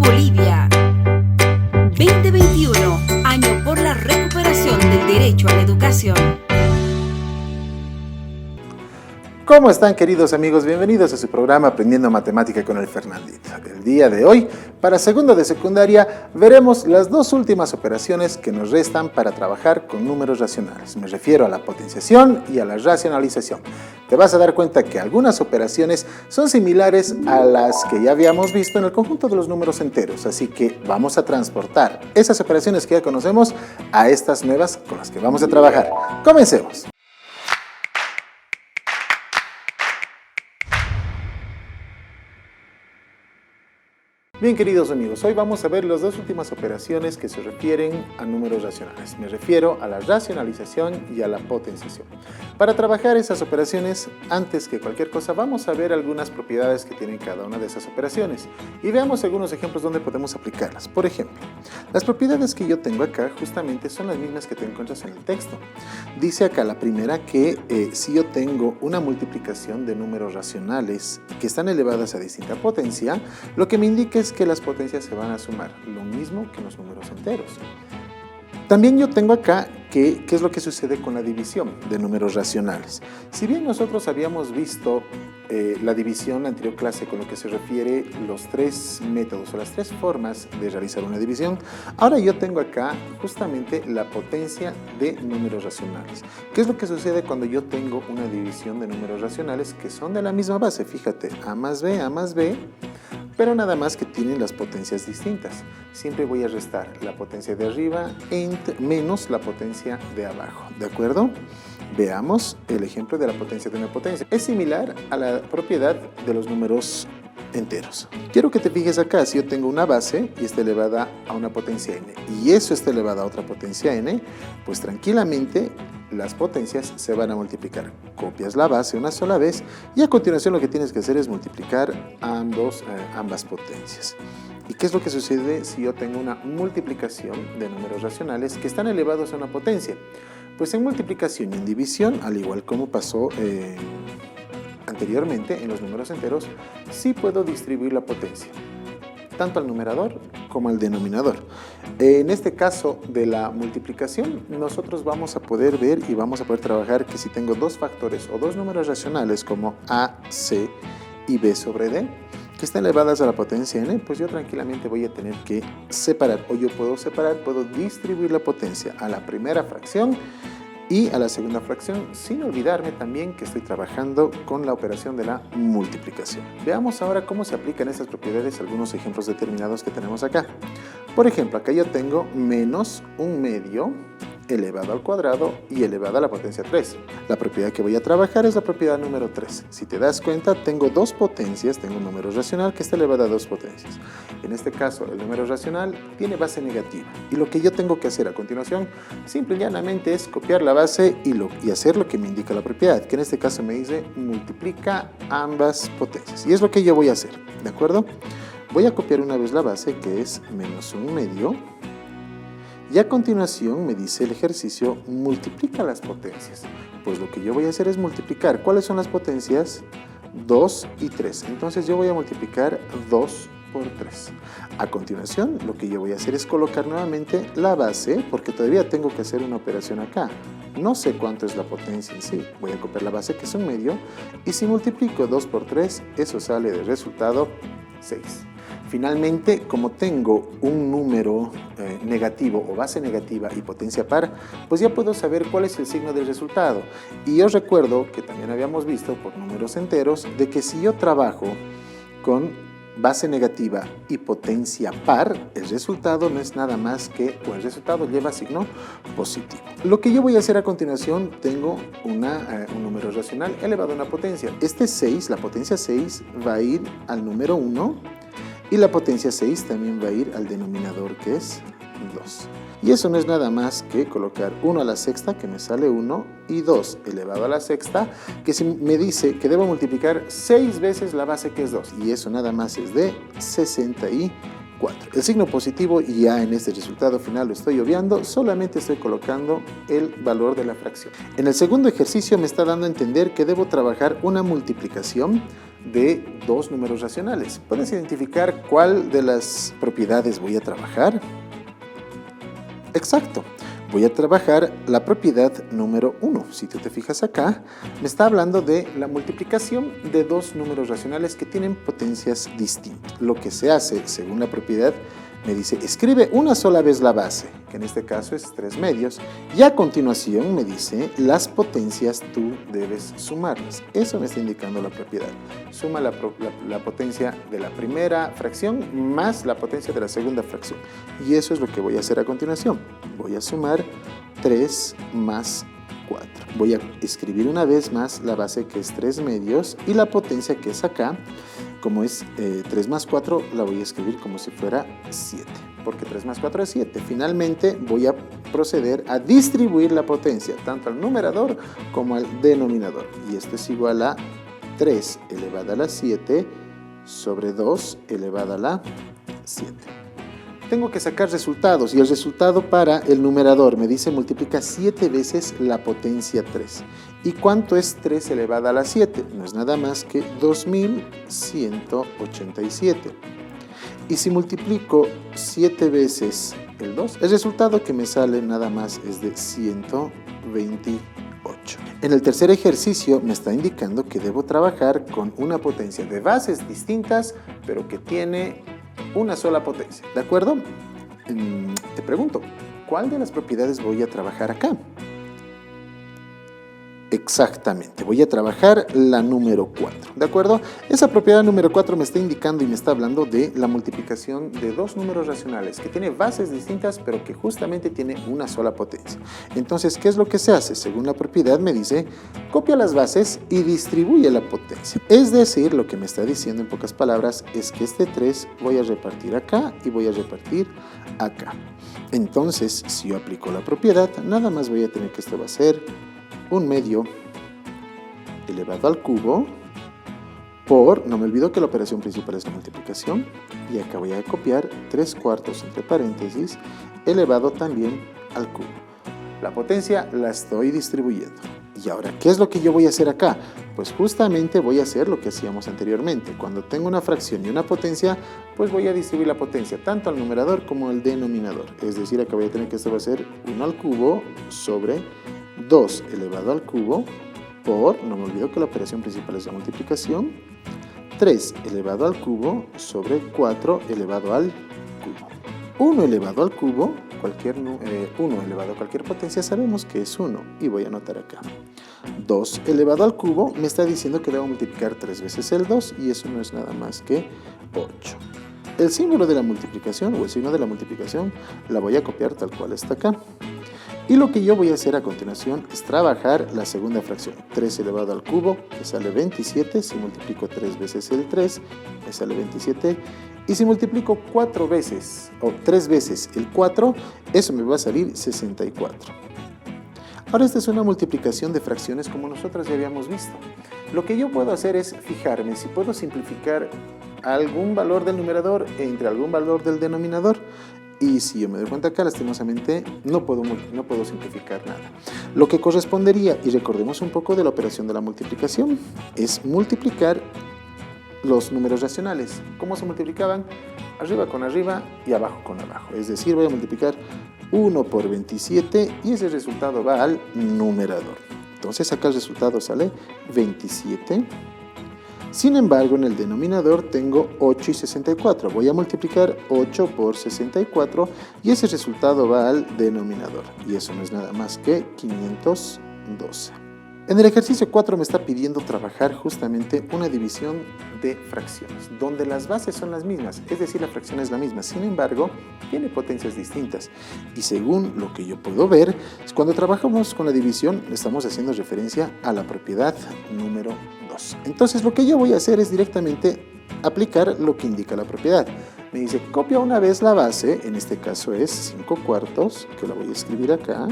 Bolivia. 2021, año por la recuperación del derecho a la educación. ¿Cómo están, queridos amigos? Bienvenidos a su programa Aprendiendo Matemática con el Fernandito. El día de hoy, para segundo de secundaria, veremos las dos últimas operaciones que nos restan para trabajar con números racionales. Me refiero a la potenciación y a la racionalización. Te vas a dar cuenta que algunas operaciones son similares a las que ya habíamos visto en el conjunto de los números enteros, así que vamos a transportar esas operaciones que ya conocemos a estas nuevas con las que vamos a trabajar. Comencemos. Bien, queridos amigos, hoy vamos a ver las dos últimas operaciones que se refieren a números racionales. Me refiero a la racionalización y a la potenciación. Para trabajar esas operaciones, antes que cualquier cosa, vamos a ver algunas propiedades que tienen cada una de esas operaciones y veamos algunos ejemplos donde podemos aplicarlas. Por ejemplo, las propiedades que yo tengo acá justamente son las mismas que te encuentras en el texto. Dice acá la primera que si yo tengo una multiplicación de números racionales que están elevadas a distinta potencia, lo que me indica es que las potencias se van a sumar, lo mismo que los números enteros. También yo tengo acá qué es lo que sucede con la división de números racionales. Si bien nosotros habíamos visto la división en la anterior clase con lo que se refiere los tres métodos o las tres formas de realizar una división, ahora yo tengo acá justamente la potencia de números racionales. ¿Qué es lo que sucede cuando yo tengo una división de números racionales que son de la misma base? Fíjate, a más b, pero nada más que tienen las potencias distintas. Siempre voy a restar la potencia de arriba menos la potencia de abajo, ¿de acuerdo? Veamos el ejemplo de la potencia de una potencia. Es similar a la propiedad de los números enteros. Quiero que te fijes acá, si yo tengo una base y está elevada a una potencia n y eso está elevado a otra potencia n, pues tranquilamente las potencias se van a multiplicar. Copias la base una sola vez y a continuación lo que tienes que hacer es multiplicar ambas potencias. ¿Y qué es lo que sucede si yo tengo una multiplicación de números racionales que están elevados a una potencia? Pues en multiplicación y en división, al igual como pasó anteriormente en los números enteros, sí puedo distribuir la potencia, tanto al numerador como al denominador. En este caso de la multiplicación, nosotros vamos a poder ver y vamos a poder trabajar que si tengo dos factores o dos números racionales como a, c y b sobre d, que están elevadas a la potencia n, pues yo tranquilamente voy a tener que separar, o yo puedo distribuir la potencia a la primera fracción y a la segunda fracción, sin olvidarme también que estoy trabajando con la operación de la multiplicación. Veamos ahora cómo se aplican estas propiedades a algunos ejemplos determinados que tenemos acá. Por ejemplo, acá yo tengo menos 1/2 elevado al cuadrado y elevado a la potencia 3. La propiedad que voy a trabajar es la propiedad número 3. Si te das cuenta, tengo dos potencias, tengo un número racional que está elevado a dos potencias. En este caso, el número racional tiene base negativa. Y lo que yo tengo que hacer a continuación, simple y llanamente, es copiar la base y hacer lo que me indica la propiedad, que en este caso me dice multiplica ambas potencias. Y es lo que yo voy a hacer, ¿de acuerdo? Voy a copiar una vez la base, que es menos 1/2. Y a continuación me dice el ejercicio, multiplica las potencias. Pues lo que yo voy a hacer es multiplicar. ¿Cuáles son las potencias? 2 y 3. Entonces yo voy a multiplicar 2 por 3. A continuación, lo que yo voy a hacer es colocar nuevamente la base, porque todavía tengo que hacer una operación acá. No sé cuánto es la potencia en sí. Voy a copiar la base, que es 1/2, y si multiplico 2 por 3, eso sale de resultado 6. Finalmente, como tengo un número negativo o base negativa y potencia par, pues ya puedo saber cuál es el signo del resultado. Y os recuerdo que también habíamos visto por números enteros de que si yo trabajo con base negativa y potencia par, el resultado no es nada más que, o el resultado lleva signo positivo. Lo que yo voy a hacer a continuación, tengo un número racional elevado a una potencia. Este 6, la potencia 6, va a ir al número 1, y la potencia 6 también va a ir al denominador, que es 2. Y eso no es nada más que colocar 1 a la sexta, que me sale 1, y 2 elevado a la sexta, que me dice que debo multiplicar 6 veces la base, que es 2. Y eso nada más es de 64. El signo positivo ya en este resultado final lo estoy obviando, solamente estoy colocando el valor de la fracción. En el segundo ejercicio me está dando a entender que debo trabajar una multiplicación de dos números racionales. ¿Puedes identificar cuál de las propiedades voy a trabajar? Exacto. Voy a trabajar la propiedad número 1. Si tú te fijas acá, me está hablando de la multiplicación de dos números racionales que tienen potencias distintas. Lo que se hace, según la propiedad, me dice, escribe una sola vez la base, que en este caso es 3 medios, y a continuación me dice, las potencias tú debes sumarlas. Eso me está indicando la propiedad. Suma la potencia de la primera fracción más la potencia de la segunda fracción. Y eso es lo que voy a hacer a continuación. Voy a sumar 3 más 4. Voy a escribir una vez más la base, que es 3 medios, y la potencia, que es acá, como es 3 más 4, la voy a escribir como si fuera 7, porque 3 más 4 es 7. Finalmente voy a proceder a distribuir la potencia, tanto al numerador como al denominador. Y esto es igual a 3 elevada a la 7 sobre 2 elevada a la 7. Tengo que sacar resultados, y el resultado para el numerador me dice multiplica 7 veces la potencia 3. ¿Y cuánto es 3 elevada a la 7? No es nada más que 2187. Y si multiplico 7 veces el 2, el resultado que me sale nada más es de 128. En el tercer ejercicio me está indicando que debo trabajar con una potencia de bases distintas, pero que tiene una sola potencia, ¿de acuerdo? Te pregunto, ¿cuál de las propiedades voy a trabajar acá? Exactamente, voy a trabajar la número 4, ¿de acuerdo? Esa propiedad número 4 me está indicando y me está hablando de la multiplicación de dos números racionales que tiene bases distintas, pero que justamente tiene una sola potencia. Entonces, ¿qué es lo que se hace? Según la propiedad me dice, copia las bases y distribuye la potencia. Es decir, lo que me está diciendo en pocas palabras es que este 3 voy a repartir acá y voy a repartir acá. Entonces, si yo aplico la propiedad, nada más voy a tener que esto va a ser 1 medio elevado al cubo por, no me olvido que la operación principal es la multiplicación, y acá voy a copiar 3 cuartos entre paréntesis elevado también al cubo. La potencia la estoy distribuyendo. Y ahora, ¿qué es lo que yo voy a hacer acá? Pues justamente voy a hacer lo que hacíamos anteriormente. Cuando tengo una fracción y una potencia, pues voy a distribuir la potencia tanto al numerador como al denominador. Es decir, acá voy a tener que esto va a ser 1 al cubo sobre 2 elevado al cubo por, no me olvido que la operación principal es la multiplicación, 3 elevado al cubo sobre 4 elevado al cubo. 1 elevado al cubo, 1 elevado a cualquier potencia sabemos que es 1, y voy a anotar acá. 2 elevado al cubo me está diciendo que debo multiplicar 3 veces el 2, y eso no es nada más que 8. El símbolo de la multiplicación, o el signo de la multiplicación, la voy a copiar tal cual está acá. Y lo que yo voy a hacer a continuación es trabajar la segunda fracción. 3 elevado al cubo, que sale 27. Si multiplico 3 veces el 3, me sale 27. Y si multiplico 4 veces, o 3 veces el 4, eso me va a salir 64. Ahora esta es una multiplicación de fracciones como nosotros ya habíamos visto. Lo que yo puedo hacer es fijarme si puedo simplificar algún valor del numerador entre algún valor del denominador. Y si yo me doy cuenta acá, lastimosamente, no puedo simplificar nada. Lo que correspondería, y recordemos un poco de la operación de la multiplicación, es multiplicar los números racionales. ¿Cómo se multiplicaban? Arriba con arriba y abajo con abajo. Es decir, voy a multiplicar 1 por 27 y ese resultado va al numerador. Entonces acá el resultado sale 27. Sin embargo, en el denominador tengo 8 y 64. Voy a multiplicar 8 por 64 y ese resultado va al denominador. Y eso no es nada más que 512. En el ejercicio 4 me está pidiendo trabajar justamente una división de fracciones, donde las bases son las mismas, es decir, la fracción es la misma. Sin embargo, tiene potencias distintas. Y según lo que yo puedo ver, cuando trabajamos con la división, estamos haciendo referencia a la propiedad número 2. Entonces, lo que yo voy a hacer es directamente aplicar lo que indica la propiedad. Me dice, copia una vez la base, en este caso es 5 cuartos, que la voy a escribir acá.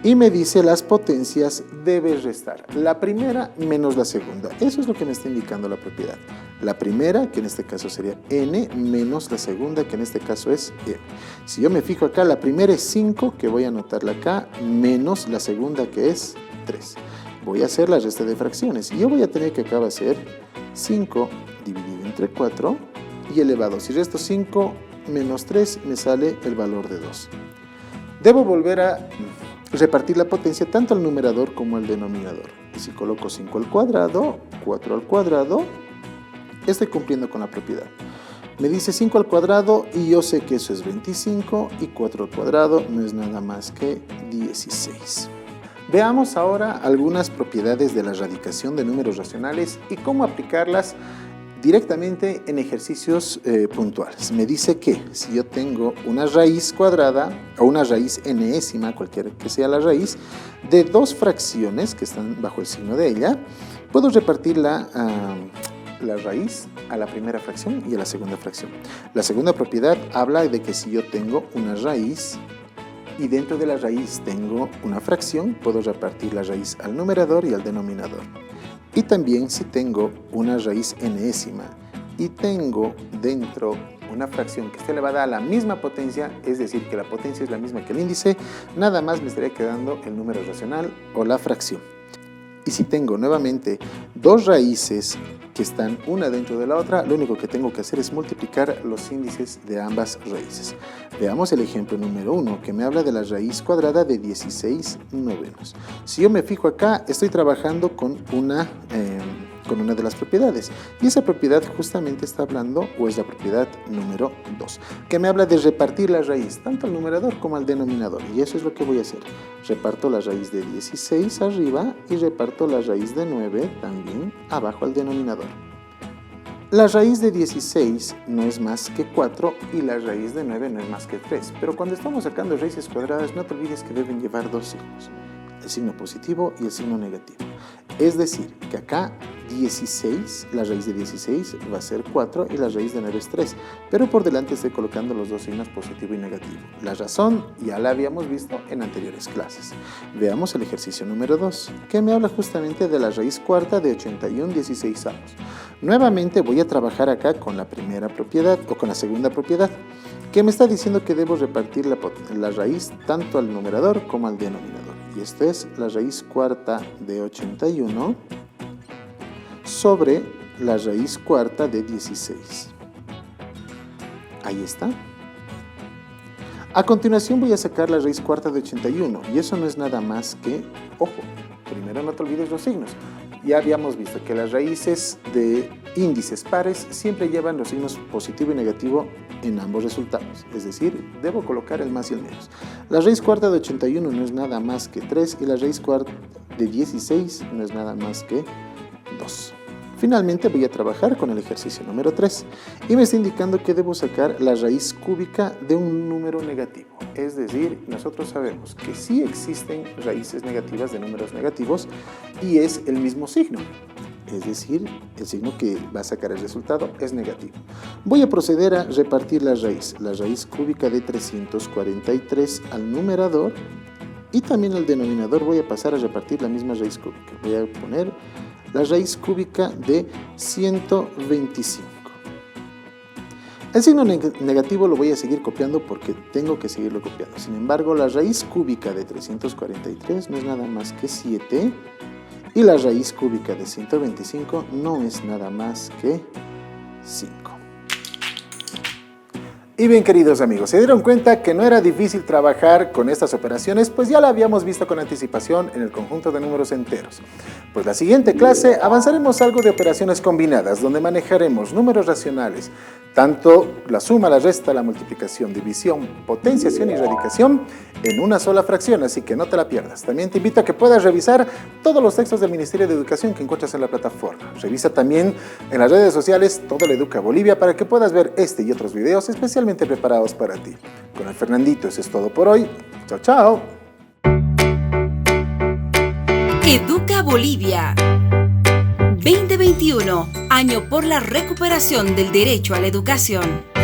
Y me dice las potencias debes restar. La primera menos la segunda. Eso es lo que me está indicando la propiedad. La primera, que en este caso sería n, menos la segunda, que en este caso es m. Si yo me fijo acá, la primera es 5, que voy a anotarla acá, menos la segunda, que es 3. voy a hacer la resta de fracciones. Yo voy a tener que acá va a ser 5 dividido entre 4 y elevado. Si resto 5 menos 3 me sale el valor de 2. Debo volver a repartir la potencia tanto al numerador como al denominador. Y si coloco 5 al cuadrado, 4 al cuadrado, estoy cumpliendo con la propiedad. Me dice 5 al cuadrado y yo sé que eso es 25 y 4 al cuadrado no es nada más que 16. Veamos ahora algunas propiedades de la radicación de números racionales y cómo aplicarlas directamente en ejercicios puntuales. Me dice que si yo tengo una raíz cuadrada o una raíz enésima, cualquiera que sea la raíz, de dos fracciones que están bajo el signo de ella, puedo repartir la raíz a la primera fracción y a la segunda fracción. La segunda propiedad habla de que si yo tengo una raíz y dentro de la raíz tengo una fracción, puedo repartir la raíz al numerador y al denominador. Y también si tengo una raíz enésima y tengo dentro una fracción que esté elevada a la misma potencia, es decir, que la potencia es la misma que el índice, nada más me estaría quedando el número racional o la fracción. Y si tengo nuevamente dos raíces que están una dentro de la otra, lo único que tengo que hacer es multiplicar los índices de ambas raíces. Veamos el ejemplo número 1, que me habla de la raíz cuadrada de 16 novenos. Si yo me fijo acá, estoy trabajando con una de las propiedades. Y esa propiedad justamente está hablando, o es la propiedad número 2, que me habla de repartir la raíz, tanto al numerador como al denominador. Y eso es lo que voy a hacer. Reparto la raíz de 16 arriba y reparto la raíz de 9 también abajo al denominador. La raíz de 16 no es más que 4 y la raíz de 9 no es más que 3. Pero cuando estamos sacando raíces cuadradas, no te olvides que deben llevar dos signos, el signo positivo y el signo negativo. Es decir, que acá 16, la raíz de 16 va a ser 4 y la raíz de 9 es 3, pero por delante estoy colocando los dos signos positivo y negativo. La razón ya la habíamos visto en anteriores clases. Veamos el ejercicio número 2, que me habla justamente de la raíz cuarta de 81 16avos. Nuevamente voy a trabajar acá con la primera propiedad o con la segunda propiedad, que me está diciendo que debo repartir la raíz tanto al numerador como al denominador. Y esta es la raíz cuarta de 81 sobre la raíz cuarta de 16. Ahí está. A continuación voy a sacar la raíz cuarta de 81 y eso no es nada más que, ojo, primero no te olvides los signos. Ya habíamos visto que las raíces de índices pares siempre llevan los signos positivo y negativo en ambos resultados, es decir, debo colocar el más y el menos. La raíz cuarta de 81 no es nada más que 3 y la raíz cuarta de 16 no es nada más que 2. Finalmente voy a trabajar con el ejercicio número 3 y me está indicando que debo sacar la raíz cúbica de un número negativo. Es decir, nosotros sabemos que sí existen raíces negativas de números negativos y es el mismo signo. Es decir, el signo que va a sacar el resultado es negativo. Voy a proceder a repartir la raíz cúbica de 343 al numerador y también al denominador voy a pasar a repartir la misma raíz cúbica. Voy a poner la raíz cúbica de 125. El signo negativo lo voy a seguir copiando porque tengo que seguirlo copiando. Sin embargo, la raíz cúbica de 343 no es nada más que 7 y la raíz cúbica de 125 no es nada más que 5. Y bien, queridos amigos, ¿se dieron cuenta que no era difícil trabajar con estas operaciones? Pues ya la habíamos visto con anticipación en el conjunto de números enteros. Pues la siguiente clase avanzaremos algo de operaciones combinadas, donde manejaremos números racionales, tanto la suma, la resta, la multiplicación, división, potenciación y radicación en una sola fracción, así que no te la pierdas. También te invito a que puedas revisar todos los textos del Ministerio de Educación que encuentras en la plataforma. Revisa también en las redes sociales Todo le Educa Bolivia para que puedas ver este y otros videos especialmente preparados para ti. Con el Fernandito, eso es todo por hoy. Chao, chao. Educa Bolivia 2021, año por la recuperación del derecho a la educación.